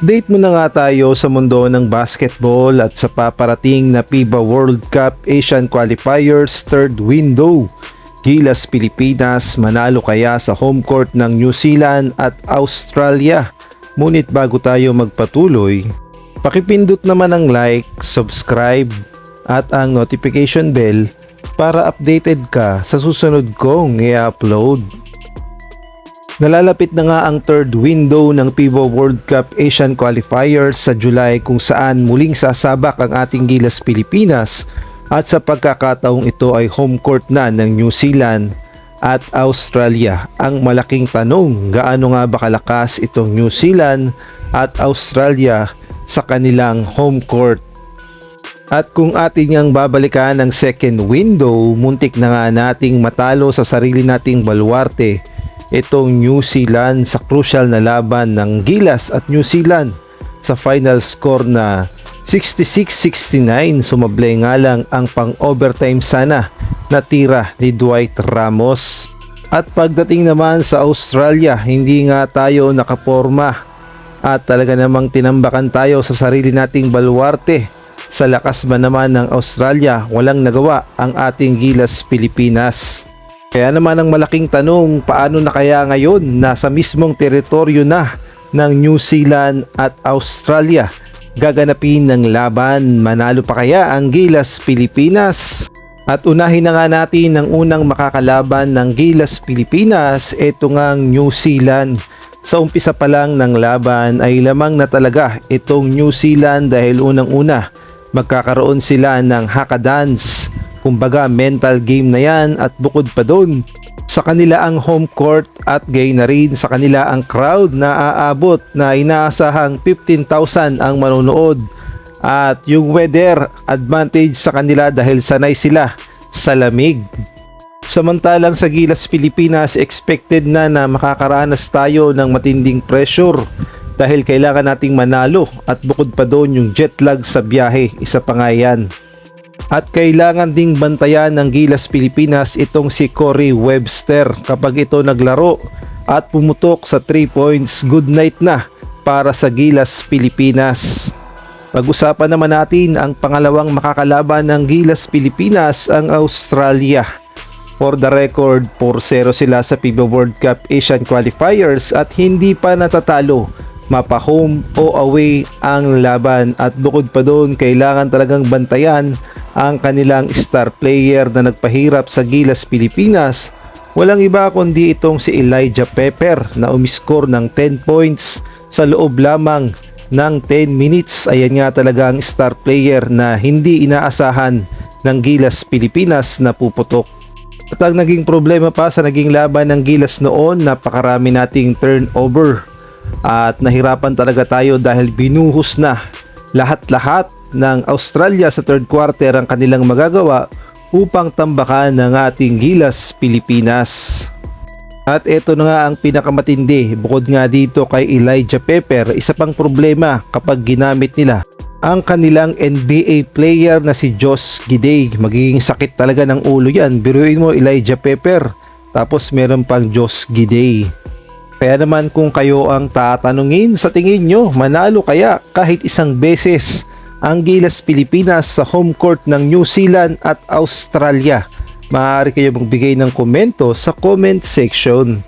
Update muna nga tayo sa mundo ng basketball at sa paparating na FIBA World Cup Asian Qualifiers third window. Gilas Pilipinas manalo kaya sa home court ng New Zealand at Australia? Ngunit bago tayo magpatuloy, pakipindot naman ang like, subscribe at ang notification bell para updated ka sa susunod kong i-upload. Nalalapit na nga ang third window ng FIBA World Cup Asian Qualifiers sa July kung saan muling sasabak ang ating Gilas Pilipinas at sa pagkakataong ito ay home court na ng New Zealand at Australia. Ang malaking tanong, gaano nga ba kalakas itong New Zealand at Australia sa kanilang home court? At kung atin ngang babalikan ang second window, muntik na nga nating matalo sa sarili nating baluarte itong New Zealand sa crucial na laban ng Gilas at New Zealand sa final score na 66-69. Sumablay nga lang ang pang-overtime sana na tira ni Dwight Ramos. At pagdating naman sa Australia, hindi nga tayo nakaporma at talaga namang tinambakan tayo sa sarili nating baluarte. Sa lakas ba naman ng Australia, walang nagawa ang ating Gilas Pilipinas. Kaya naman ang malaking tanong, paano na kaya ngayon nasa mismong teritoryo na ng New Zealand at Australia gaganapin ng laban? Manalo pa kaya ang Gilas Pilipinas? At unahin na nga natin ang unang makakalaban ng Gilas Pilipinas, ito ngang New Zealand. Sa umpisa pa lang ng laban ay lamang na talaga itong New Zealand dahil unang-una magkakaroon sila ng haka dance. Kumbaga mental game na yan at bukod pa doon sa kanila ang home court at gay na rin sa kanila ang crowd na aabot na inaasahang 15,000 ang manonood at yung weather advantage sa kanila dahil sanay sila sa lamig. Samantalang sa Gilas Pilipinas, expected na makakaranas tayo ng matinding pressure dahil kailangan nating manalo at bukod pa doon yung jet lag sa biyahe, isa pa nga yan. At kailangan ding bantayan ng Gilas Pilipinas itong si Corey Webster kapag ito naglaro at pumutok sa 3 points, good night na para sa Gilas Pilipinas. Pag-usapan naman natin ang pangalawang makakalaban ng Gilas Pilipinas, ang Australia. For the record, 4-0 sila sa FIBA World Cup Asian Qualifiers at hindi pa natatalo, mapa home o away ang laban. At bukod pa doon, kailangan talagang bantayan ang kanilang star player na nagpahirap sa Gilas Pilipinas. Walang iba kundi itong si Elijah Pepper na umiscore ng 10 points sa loob lamang ng 10 minutes. Ayan nga talaga ang star player na hindi inaasahan ng Gilas Pilipinas na puputok. At ang naging problema pa sa naging laban ng Gilas noon, napakarami nating turnover at nahirapan talaga tayo dahil binuhos na lahat-lahat ng Australia sa third quarter ang kanilang magagawa upang tambakan ng ating Gilas Pilipinas. At ito na nga ang pinakamatindi, bukod nga dito kay Elijah Pepper, isa pang problema kapag ginamit nila ang kanilang NBA player na si Josh Giddey. Magiging sakit talaga ng ulo yan. Biruin mo Elijah Pepper tapos meron pang Josh Giddey. Kaya naman kung kayo ang tatanungin, sa tingin nyo manalo kaya kahit isang beses ang Gilas Pilipinas sa home court ng New Zealand at Australia? Maaari kayo magbigay ng komento sa comment section.